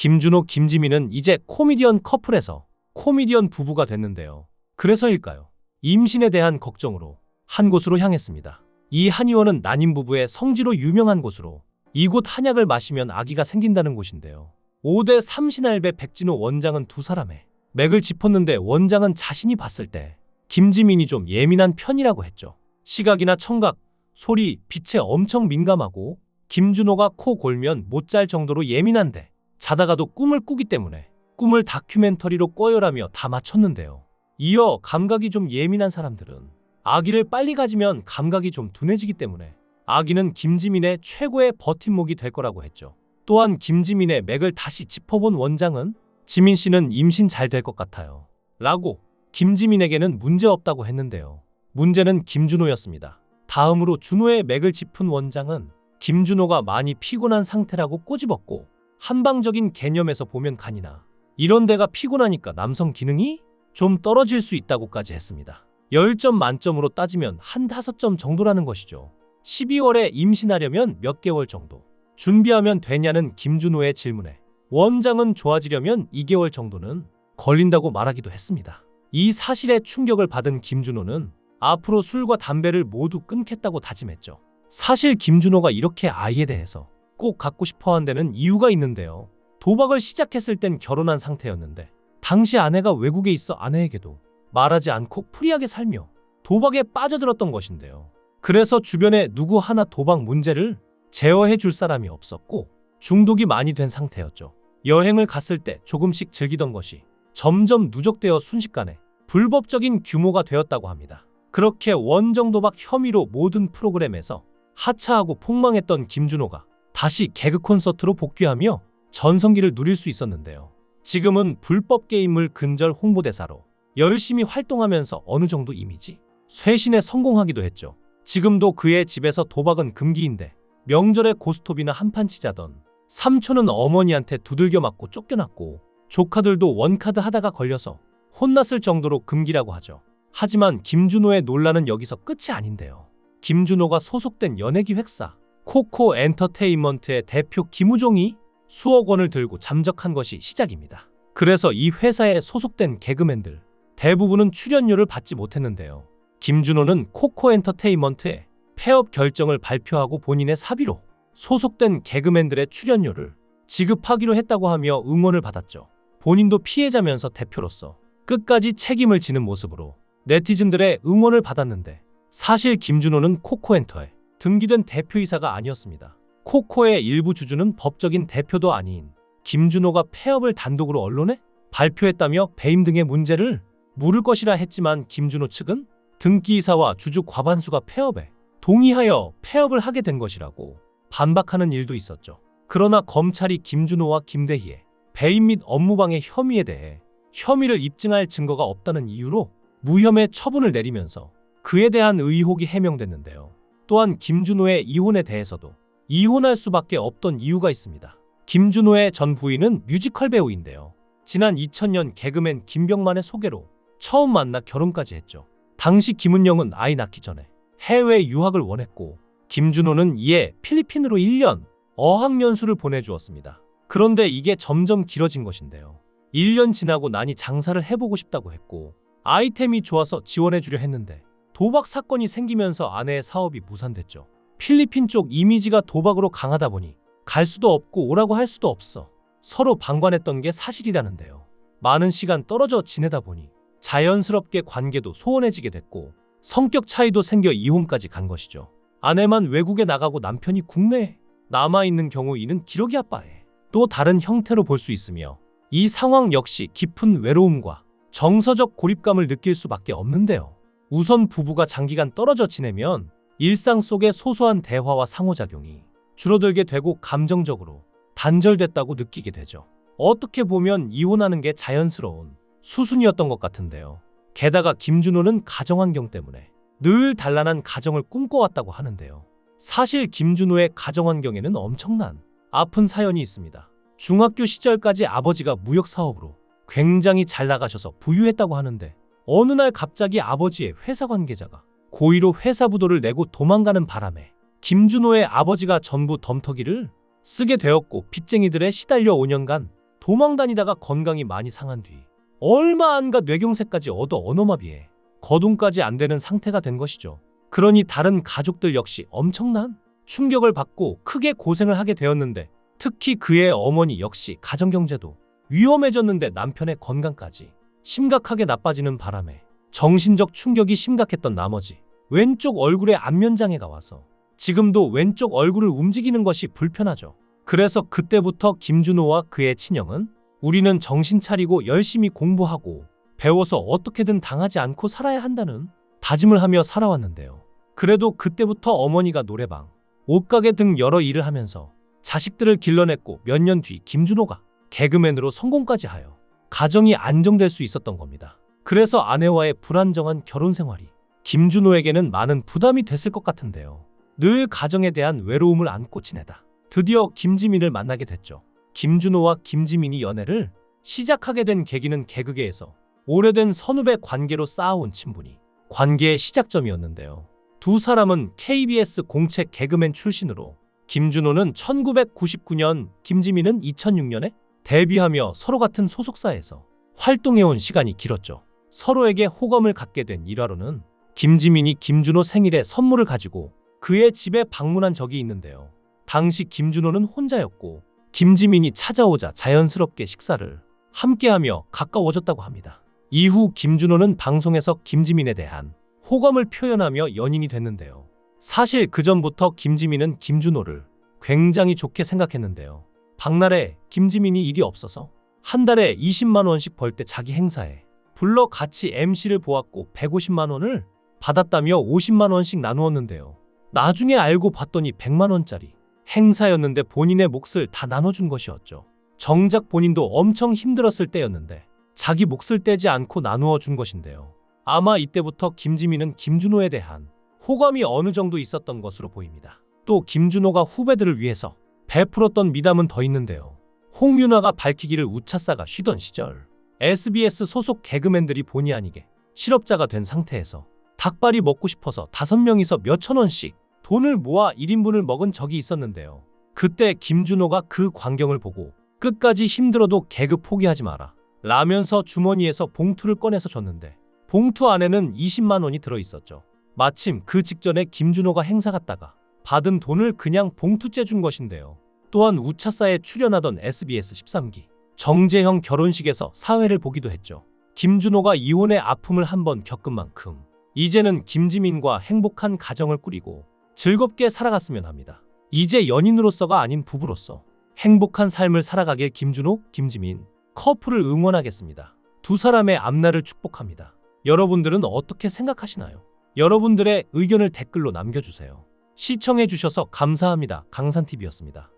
김준호, 김지민은 이제 코미디언 커플에서 코미디언 부부가 됐는데요. 그래서일까요? 임신에 대한 걱정으로 한 곳으로 향했습니다. 이 한의원은 난임 부부의 성지로 유명한 곳으로 이곳 한약을 마시면 아기가 생긴다는 곳인데요. 5대 삼신할배 백진호 원장은 두 사람의 맥을 짚었는데 원장은 자신이 봤을 때 김지민이 좀 예민한 편이라고 했죠. 시각이나 청각, 소리, 빛에 엄청 민감하고 김준호가 코 골면 못 잘 정도로 예민한데 자다가도 꿈을 꾸기 때문에 꿈을 다큐멘터리로 꿔요라며 다 맞췄는데요. 이어 감각이 좀 예민한 사람들은 아기를 빨리 가지면 감각이 좀 둔해지기 때문에 아기는 김지민의 최고의 버팀목이 될 거라고 했죠. 또한 김지민의 맥을 다시 짚어본 원장은 지민 씨는 임신 잘 될 것 같아요. 라고 김지민에게는 문제 없다고 했는데요. 문제는 김준호였습니다. 다음으로 준호의 맥을 짚은 원장은 김준호가 많이 피곤한 상태라고 꼬집었고 한방적인 개념에서 보면 간이나 이런 데가 피곤하니까 남성 기능이 좀 떨어질 수 있다고까지 했습니다. 10점 만점으로 따지면 한 5점 정도라는 것이죠. 12월에 임신하려면 몇 개월 정도 준비하면 되냐는 김준호의 질문에 원장은 좋아지려면 2개월 정도는 걸린다고 말하기도 했습니다. 이 사실에 충격을 받은 김준호는 앞으로 술과 담배를 모두 끊겠다고 다짐했죠. 사실 김준호가 이렇게 아이에 대해서 꼭 갖고 싶어 한 데는 이유가 있는데요. 도박을 시작했을 땐 결혼한 상태였는데 당시 아내가 외국에 있어 아내에게도 말하지 않고 프리하게 살며 도박에 빠져들었던 것인데요. 그래서 주변에 누구 하나 도박 문제를 제어해 줄 사람이 없었고 중독이 많이 된 상태였죠. 여행을 갔을 때 조금씩 즐기던 것이 점점 누적되어 순식간에 불법적인 규모가 되었다고 합니다. 그렇게 원정 도박 혐의로 모든 프로그램에서 하차하고 폭망했던 김준호가 다시 개그 콘서트로 복귀하며 전성기를 누릴 수 있었는데요. 지금은 불법 게임물 근절 홍보대사로 열심히 활동하면서 어느 정도 이미지 쇄신에 성공하기도 했죠. 지금도 그의 집에서 도박은 금기인데 명절에 고스톱이나 한판 치자던 삼촌은 어머니한테 두들겨 맞고 쫓겨났고 조카들도 원카드 하다가 걸려서 혼났을 정도로 금기라고 하죠. 하지만 김준호의 논란은 여기서 끝이 아닌데요. 김준호가 소속된 연예기획사 코코 엔터테인먼트의 대표 김우종이 수억 원을 들고 잠적한 것이 시작입니다. 그래서 이 회사에 소속된 개그맨들 대부분은 출연료를 받지 못했는데요. 김준호는 코코 엔터테인먼트에 폐업 결정을 발표하고 본인의 사비로 소속된 개그맨들의 출연료를 지급하기로 했다고 하며 응원을 받았죠. 본인도 피해자면서 대표로서 끝까지 책임을 지는 모습으로 네티즌들의 응원을 받았는데 사실 김준호는 코코엔터에 등기된 대표이사가 아니었습니다. 코코의 일부 주주는 법적인 대표도 아닌 김준호가 폐업을 단독으로 언론에 발표했다며 배임 등의 문제를 물을 것이라 했지만 김준호 측은 등기이사와 주주 과반수가 폐업에 동의하여 폐업을 하게 된 것이라고 반박하는 일도 있었죠. 그러나 검찰이 김준호와 김대희의 배임 및 업무방해 혐의에 대해 혐의를 입증할 증거가 없다는 이유로 무혐의 처분을 내리면서 그에 대한 의혹이 해명됐는데요. 또한 김준호의 이혼에 대해서도 이혼할 수밖에 없던 이유가 있습니다. 김준호의 전 부인은 뮤지컬 배우인데요. 지난 2000년 개그맨 김병만의 소개로 처음 만나 결혼까지 했죠. 당시 김은영은 아이 낳기 전에 해외 유학을 원했고 김준호는 이에 필리핀으로 1년 어학연수를 보내주었습니다. 그런데 이게 점점 길어진 것인데요. 1년 지나고 나니 장사를 해보고 싶다고 했고 아이템이 좋아서 지원해주려 했는데 도박 사건이 생기면서 아내의 사업이 무산됐죠. 필리핀 쪽 이미지가 도박으로 강하다 보니 갈 수도 없고 오라고 할 수도 없어 서로 방관했던 게 사실이라는데요. 많은 시간 떨어져 지내다 보니 자연스럽게 관계도 소원해지게 됐고 성격 차이도 생겨 이혼까지 간 것이죠. 아내만 외국에 나가고 남편이 국내에 남아있는 경우 이는 기러기 아빠의 또 다른 형태로 볼 수 있으며 이 상황 역시 깊은 외로움과 정서적 고립감을 느낄 수밖에 없는데요. 우선 부부가 장기간 떨어져 지내면 일상 속의 소소한 대화와 상호작용이 줄어들게 되고 감정적으로 단절됐다고 느끼게 되죠. 어떻게 보면 이혼하는 게 자연스러운 수순이었던 것 같은데요. 게다가 김준호는 가정환경 때문에 늘 단란한 가정을 꿈꿔왔다고 하는데요. 사실 김준호의 가정환경에는 엄청난 아픈 사연이 있습니다. 중학교 시절까지 아버지가 무역사업으로 굉장히 잘 나가셔서 부유했다고 하는데 어느 날 갑자기 아버지의 회사 관계자가 고의로 회사 부도를 내고 도망가는 바람에 김준호의 아버지가 전부 덤터기를 쓰게 되었고 빚쟁이들에 시달려 5년간 도망 다니다가 건강이 많이 상한 뒤 얼마 안 가 뇌경색까지 얻어 언어마비에 거동까지 안 되는 상태가 된 것이죠. 그러니 다른 가족들 역시 엄청난 충격을 받고 크게 고생을 하게 되었는데, 특히 그의 어머니 역시 가정경제도 위험해졌는데 남편의 건강까지 심각하게 나빠지는 바람에 정신적 충격이 심각했던 나머지 왼쪽 얼굴에 안면장애가 와서 지금도 왼쪽 얼굴을 움직이는 것이 불편하죠. 그래서 그때부터 김준호와 그의 친형은 우리는 정신 차리고 열심히 공부하고 배워서 어떻게든 당하지 않고 살아야 한다는 다짐을 하며 살아왔는데요. 그래도 그때부터 어머니가 노래방, 옷가게 등 여러 일을 하면서 자식들을 길러냈고 몇 년 뒤 김준호가 개그맨으로 성공까지 하여 가정이 안정될 수 있었던 겁니다. 그래서 아내와의 불안정한 결혼 생활이 김준호에게는 많은 부담이 됐을 것 같은데요. 늘 가정에 대한 외로움을 안고 지내다 드디어 김지민을 만나게 됐죠. 김준호와 김지민이 연애를 시작하게 된 계기는 개그계에서 오래된 선후배 관계로 쌓아온 친분이 관계의 시작점이었는데요. 두 사람은 KBS 공채 개그맨 출신으로 김준호는 1999년, 김지민은 2006년에 데뷔하며 서로 같은 소속사에서 활동해온 시간이 길었죠. 서로에게 호감을 갖게 된 일화로는 김지민이 김준호 생일에 선물을 가지고 그의 집에 방문한 적이 있는데요. 당시 김준호는 혼자였고 김지민이 찾아오자 자연스럽게 식사를 함께하며 가까워졌다고 합니다. 이후 김준호는 방송에서 김지민에 대한 호감을 표현하며 연인이 됐는데요. 사실 그전부터 김지민은 김준호를 굉장히 좋게 생각했는데요. 박날에 김지민이 일이 없어서 한 달에 20만 원씩 벌 때 자기 행사에 불러 같이 MC를 보았고 150만 원을 받았다며 50만 원씩 나누었는데요. 나중에 알고 봤더니 100만 원짜리 행사였는데 본인의 몫을 다 나눠준 것이었죠. 정작 본인도 엄청 힘들었을 때였는데 자기 몫을 떼지 않고 나누어 준 것인데요. 아마 이때부터 김지민은 김준호에 대한 호감이 어느 정도 있었던 것으로 보입니다. 또 김준호가 후배들을 위해서 베풀었던 미담은 더 있는데요. 홍윤아가 밝히기를 우차사가 쉬던 시절 SBS 소속 개그맨들이 본의 아니게 실업자가 된 상태에서 닭발이 먹고 싶어서 5명이서 몇천 원씩 돈을 모아 1인분을 먹은 적이 있었는데요. 그때 김준호가 그 광경을 보고 끝까지 힘들어도 개그 포기하지 마라 라면서 주머니에서 봉투를 꺼내서 줬는데 봉투 안에는 20만 원이 들어있었죠. 마침 그 직전에 김준호가 행사 갔다가 받은 돈을 그냥 봉투째 준 것인데요. 또한 우차사에 출연하던 SBS 13기 정재형 결혼식에서 사회를 보기도 했죠. 김준호가 이혼의 아픔을 한번 겪은 만큼 이제는 김지민과 행복한 가정을 꾸리고 즐겁게 살아갔으면 합니다. 이제 연인으로서가 아닌 부부로서 행복한 삶을 살아가길 김준호, 김지민 커플을 응원하겠습니다. 두 사람의 앞날을 축복합니다. 여러분들은 어떻게 생각하시나요? 여러분들의 의견을 댓글로 남겨주세요. 시청해주셔서 감사합니다. 강산TV였습니다.